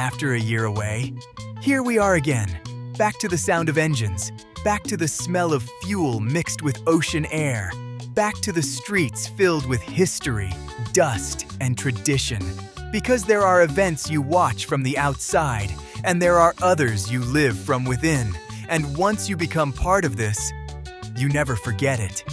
after a year away, here we are again, back to the sound of engines, back to the smell of fuel mixed with ocean air, back to the streets filled with history, dust, and tradition. Because there are events you watch from the outside, and there are others you live from within. And once you become part of this, you never forget it.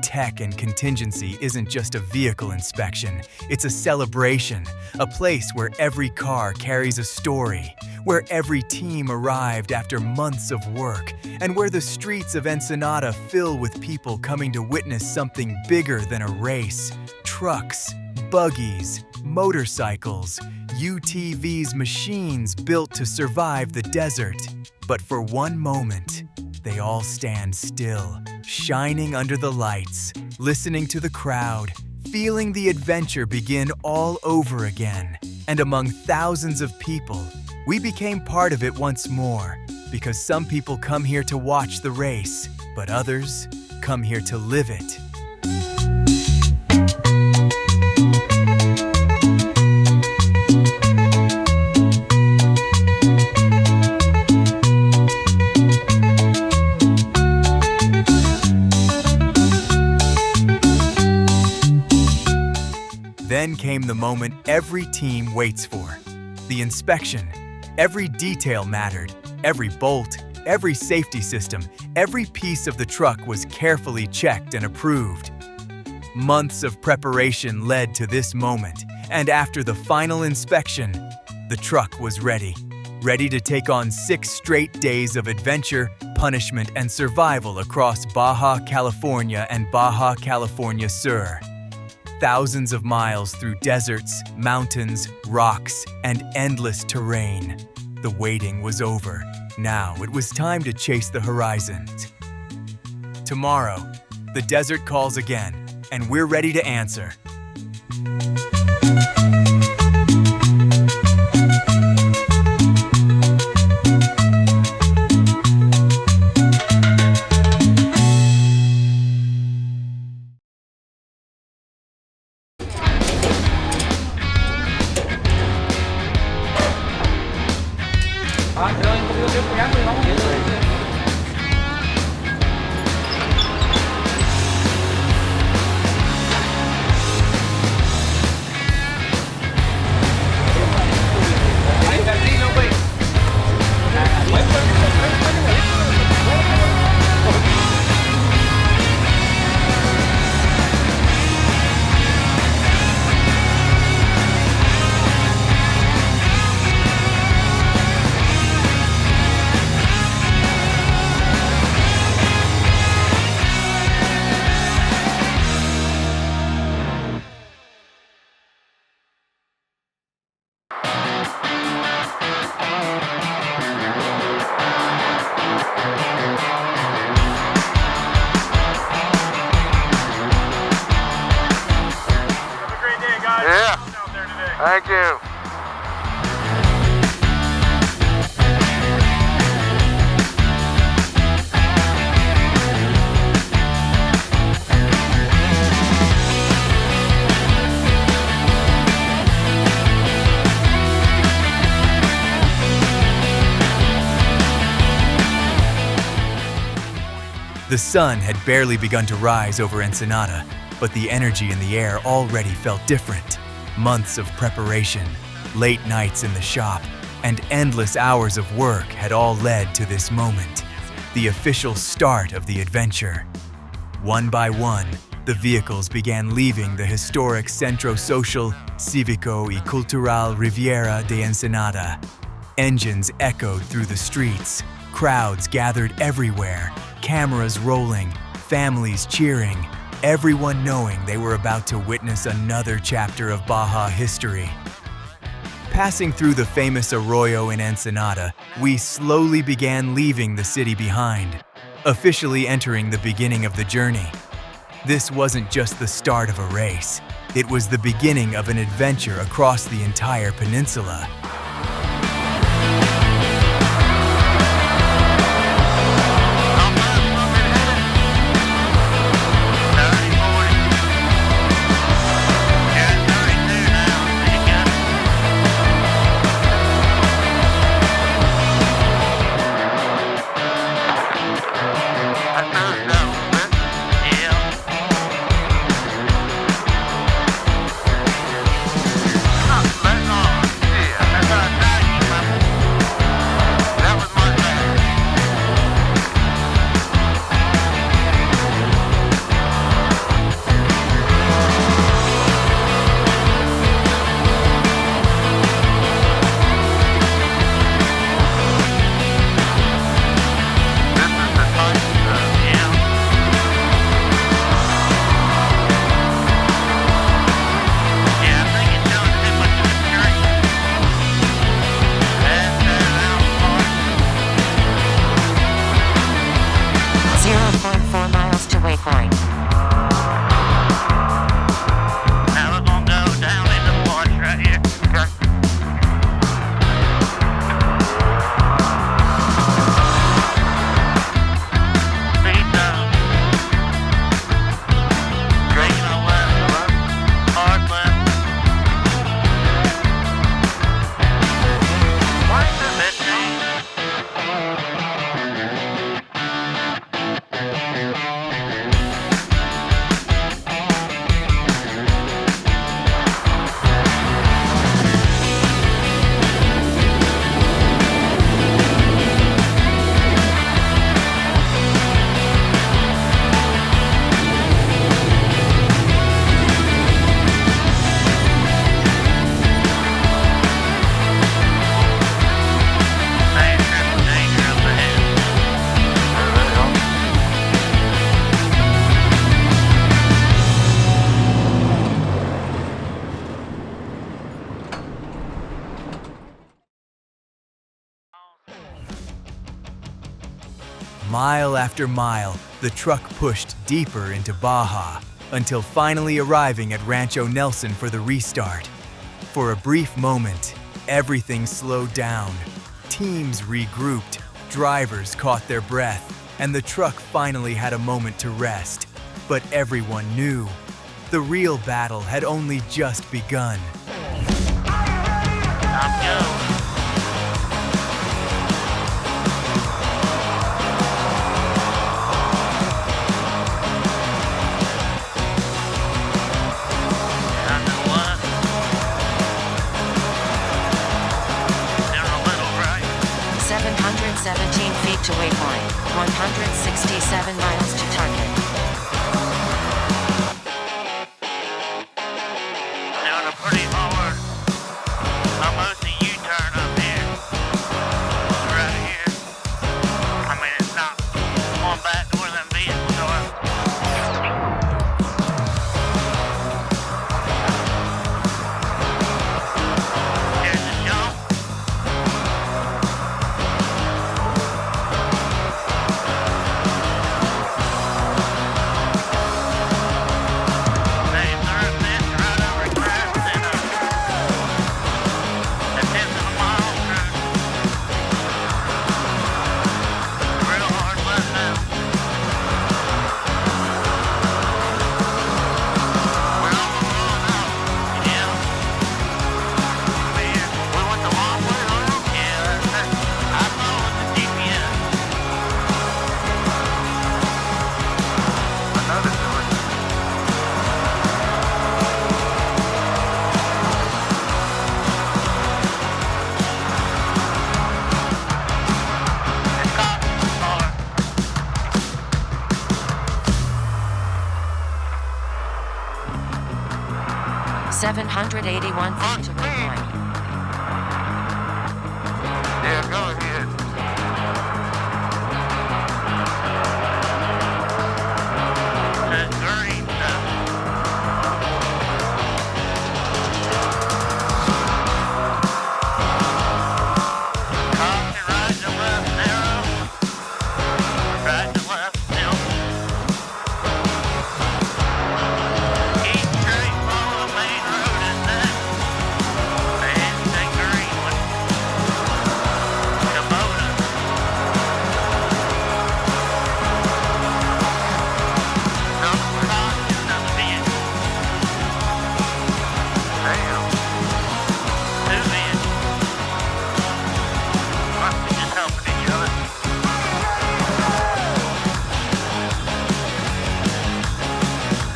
Tech and contingency isn't just a vehicle inspection, it's a celebration, a place where every car carries a story, where every team arrived after months of work, and where the streets of Ensenada fill with people coming to witness something bigger than a race. Trucks, buggies, motorcycles, UTVs, machines built to survive the desert. But for one moment, they all stand still, shining under the lights, listening to the crowd, feeling the adventure begin all over again. And among thousands of people, we became part of it once more, because some people come here to watch the race, but others come here to live it. Then came the moment every team waits for, the inspection. Every detail mattered, every bolt, every safety system, every piece of the truck was carefully checked and approved. Months of preparation led to this moment, and after the final inspection, the truck was ready to take on 6 straight days of adventure, punishment, and survival across Baja California and Baja California Sur. Thousands of miles through deserts, mountains, rocks, and endless terrain. The waiting was over. Now it was time to chase the horizon. Tomorrow, the desert calls again, and we're ready to answer. Thank you. The sun had barely begun to rise over Ensenada, but the energy in the air already felt different. Months of preparation, late nights in the shop, and endless hours of work had all led to this moment, the official start of the adventure. One by one, the vehicles began leaving the historic Centro Social, Cívico y Cultural Riviera de Ensenada. Engines echoed through the streets, crowds gathered everywhere, cameras rolling, families cheering, everyone knowing they were about to witness another chapter of Baja history. Passing through the famous arroyo in Ensenada, we slowly began leaving the city behind, officially entering the beginning of the journey. This wasn't just the start of a race, it was the beginning of an adventure across the entire peninsula. waypoint. Now we're gonna go down in the bush right here. Okay. Speed down. Straight on left. Hard left. What's the bitch? Mile after mile, the truck pushed deeper into Baja until finally arriving at Rancho Nelson for the restart. For a brief moment, everything slowed down. Teams regrouped, drivers caught their breath, and the truck finally had a moment to rest. But everyone knew the real battle had only just begun. Time go. Down to the left. Down a little right. 717 feet to waypoint. 167 miles to target. Doing a pretty hard, almost a U-turn up here. Right here. I mean, it's not going back to where them vehicles are. Here's the jump. Hey, third fence right over grass and a tenth of a mile through. Real hard left now. We're on the road now. Yeah. We went the long way home? Yeah, I followed the GPS. I noticed it was. It's caught hard. 781 feet to waypoint. Yeah, go ahead. That's green stuff. Caution right to left narrow. Right to left still. Keep straight, follow the main road is that. And that green one. Kubota. Double caution of the vehicle. Damn. Two vehicles. Must be just helping each other.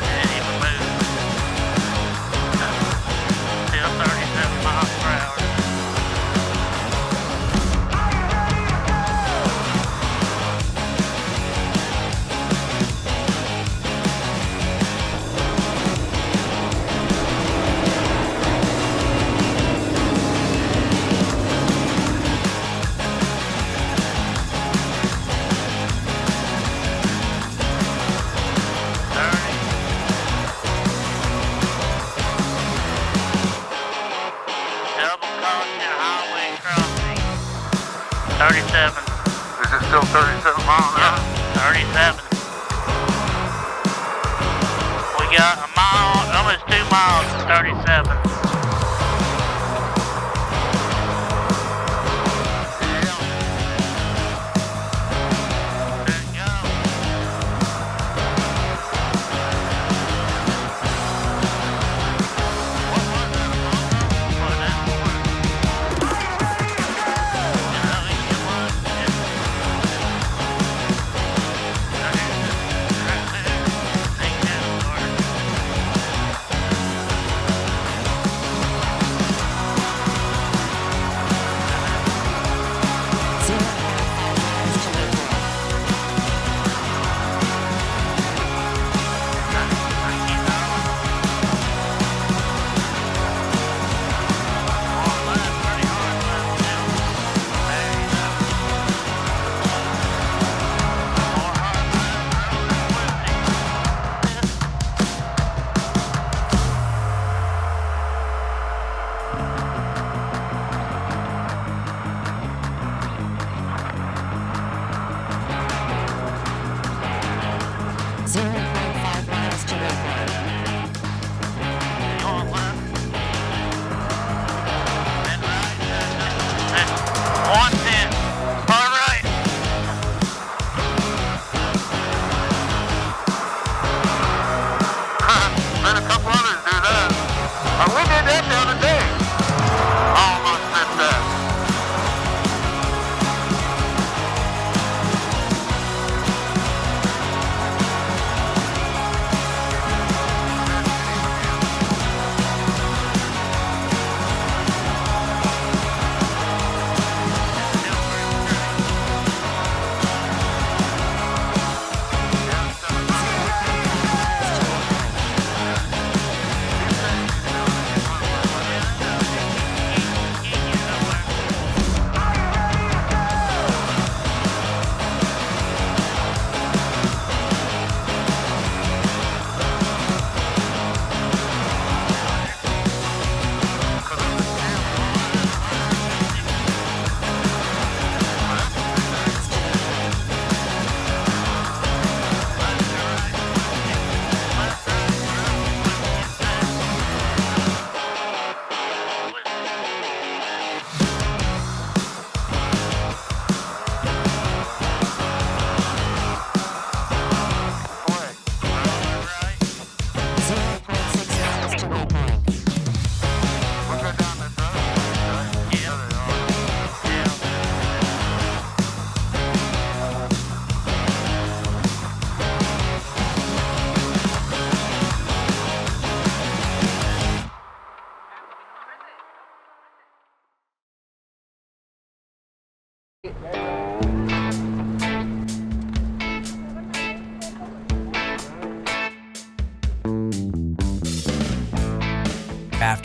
Didn't even move. Still 37 miles per hour. Double caution highway crossing. 37. Is it still 37 miles an hour? 37. Yeah, a mile, almost 2 miles, 37.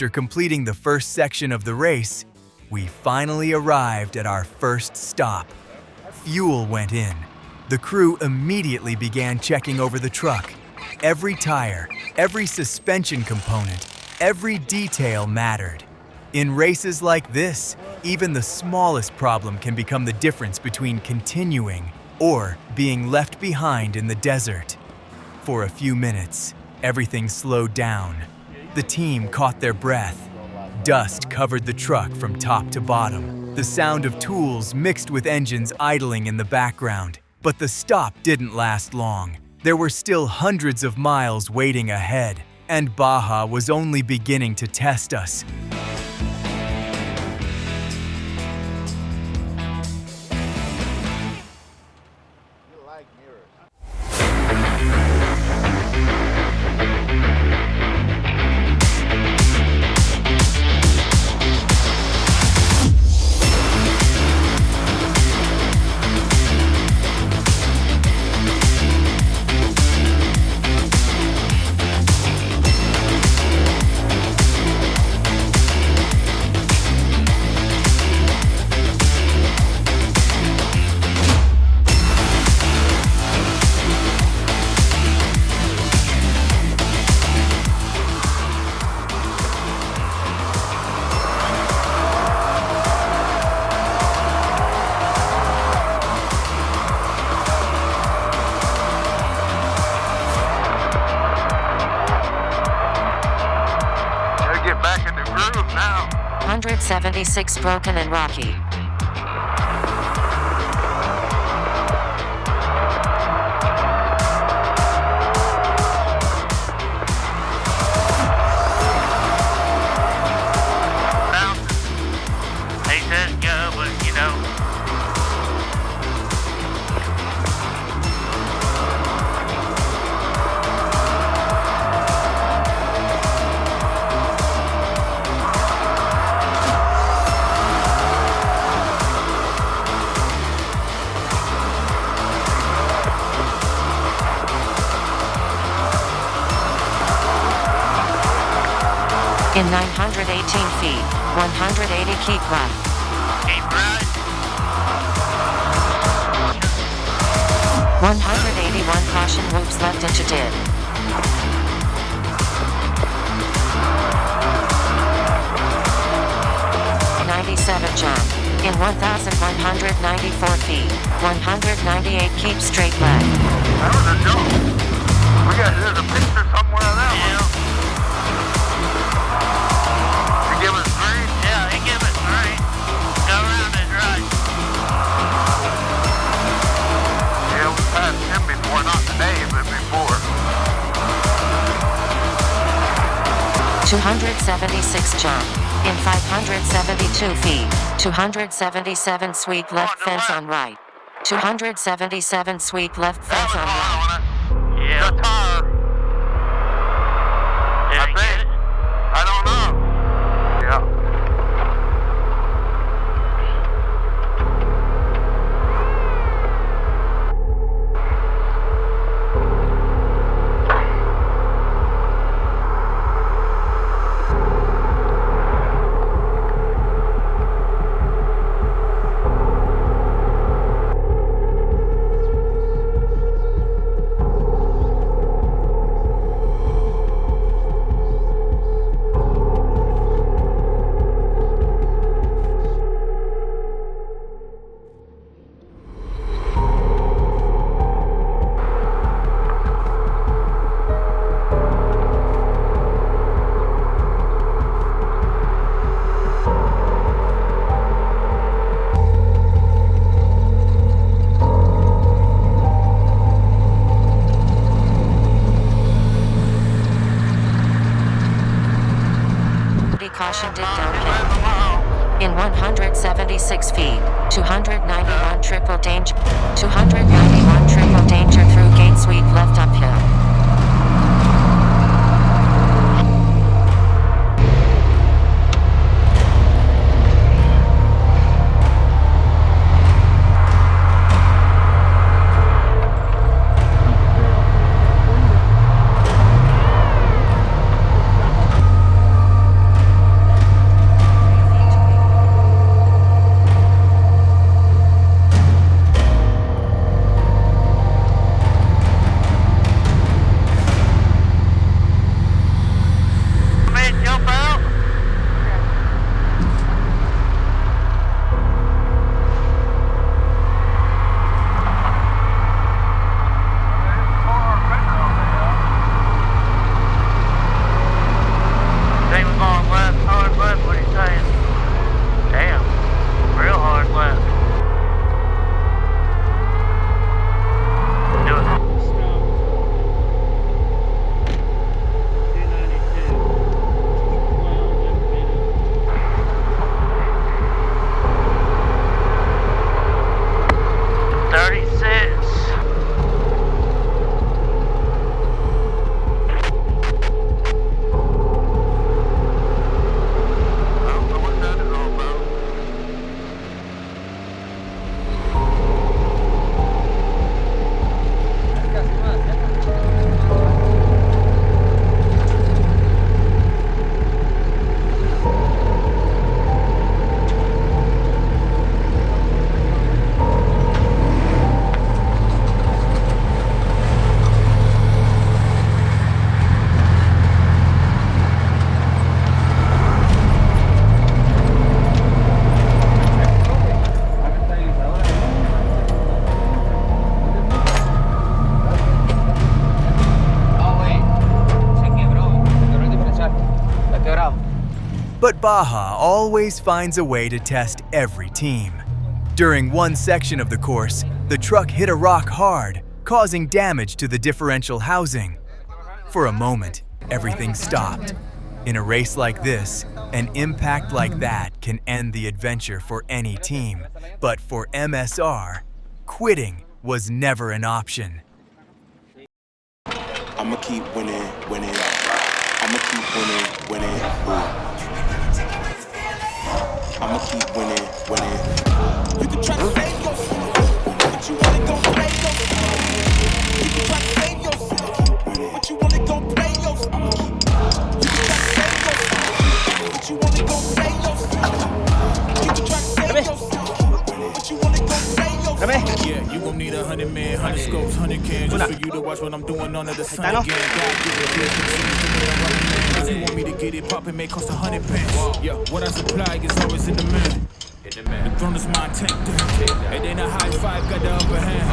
After completing the first section of the race, we finally arrived at our first stop. Fuel went in. The crew immediately began checking over the truck. Every tire, every suspension component, every detail mattered. In races like this, even the smallest problem can become the difference between continuing or being left behind in the desert. For a few minutes, everything slowed down. The team caught their breath. Dust covered the truck from top to bottom. The sound of tools mixed with engines idling in the background. But the stop didn't last long. There were still hundreds of miles waiting ahead, and Baja was only beginning to test us. 276 broken and rocky. He says go, but you know. In 918 feet, 180 keep right. Keep right. 181 caution whoops left into did. .97 jump. In 1,194 feet, 198 keep straight left. That was a jump. There's a picture somewhere of that one. You give us 3? Yeah, he give it 3. Go around it right. Yeah, we passed him before, not today, but before. 276 jump. In 572 feet, 277 sweep left fence on right. 277 sweep left fence on right. Yeah. The tire. Did I he get think. it? I don't know. Yeah. Caution dip downhill. In 176 feet, 291 triple danger. 291 triple danger through gate sweep left uphill. But Baja always finds a way to test every team. During one section of the course, the truck hit a rock hard, causing damage to the differential housing. For a moment, everything stopped. In a race like this, an impact like that can end the adventure for any team. But for MSR, quitting was never an option. I'ma keep winning, winning. I'ma keep winning, winning. I'ma keep winning, winning. You can try to save yourself, but you wanna go play yourself. You can try to save yourself, but you wanna go play yourself. You can try to save yourself, but you wanna go play yourself. You can try to save yourself, but you wanna go play yourself. Yeah, you gon' need 100 men, 100 scopes, 100 cans just for you to watch what I'm doing under the sun again. God give it good, if you want me to get it poppin', may cost 100 pence. Yeah, what I supply is always in demand. The throne is mine, take that. And then a high five got the upper hand.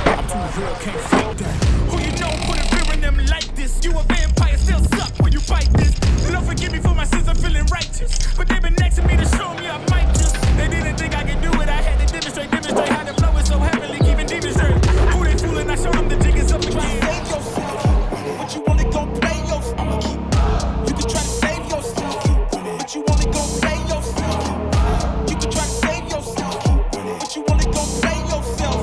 I'm too real, can't fake that. Who you know put a fear in them like this? You a vampire, still suck when you bite this. Lord forgive me for my sins, I'm feeling righteous. But they been next to me to show me I might just. They didn't think I could do it, I had to demonstrate how to blow it so heavily, even demons straight. Who they fooling? I showed them the jig is up again. Save yourself, but you wanna go play yourself. You can try to save yourself, but you wanna go play yourself. You can try to save yourself, but you wanna go play yourself.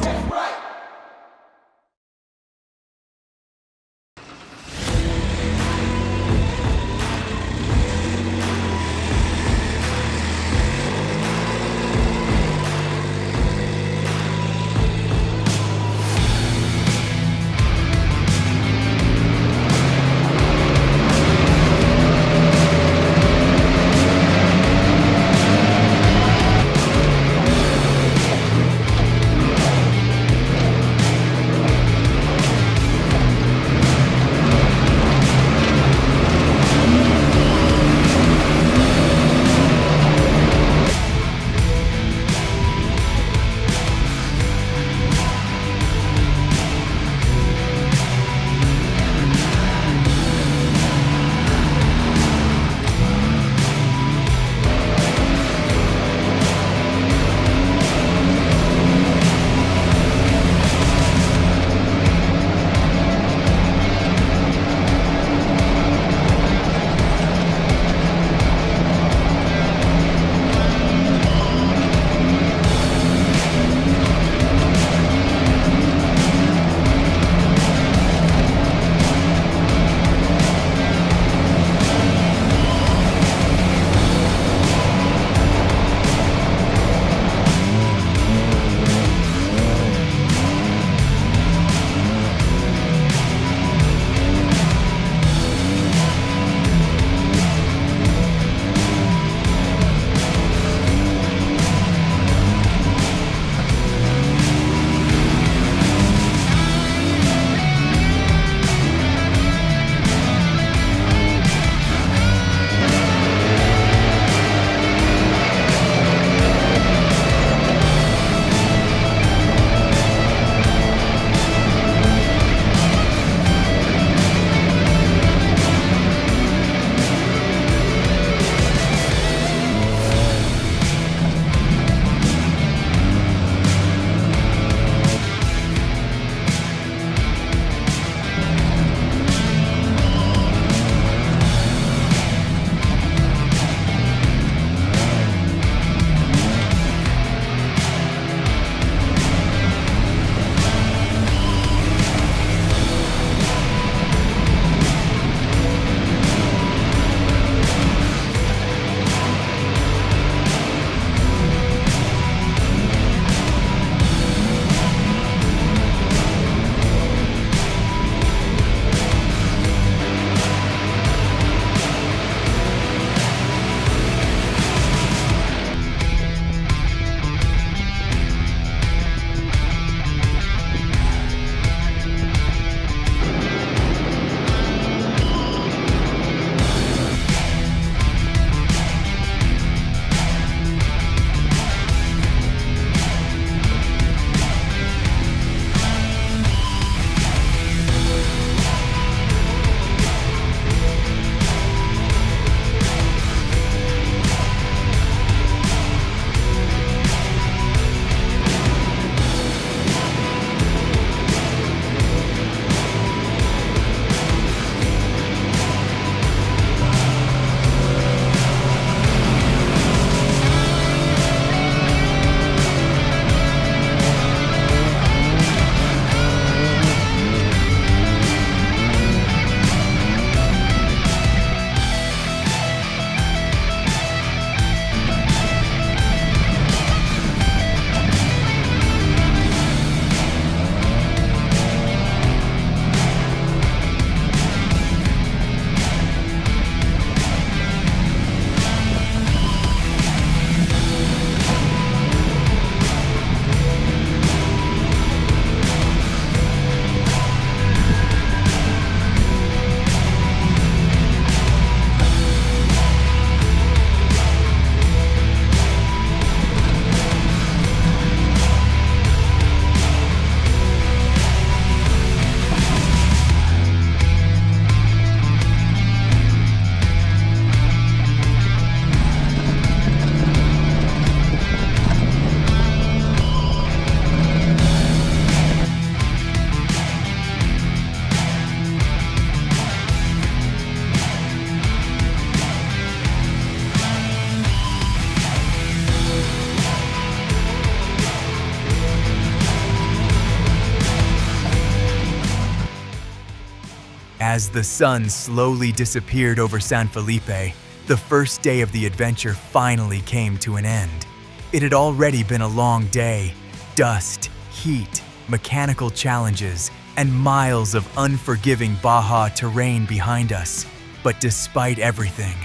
As the sun slowly disappeared over San Felipe, the first day of the adventure finally came to an end. It had already been a long day. Dust, heat, mechanical challenges, and miles of unforgiving Baja terrain behind us. But despite everything,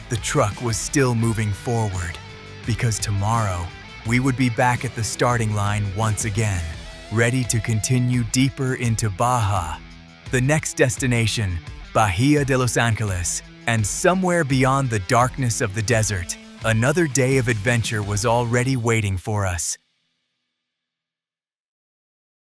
the truck was still moving forward, because tomorrow we would be back at the starting line once again, ready to continue deeper into Baja. The next destination, Bahia de Los Angeles, and somewhere beyond the darkness of the desert, another day of adventure was already waiting for us.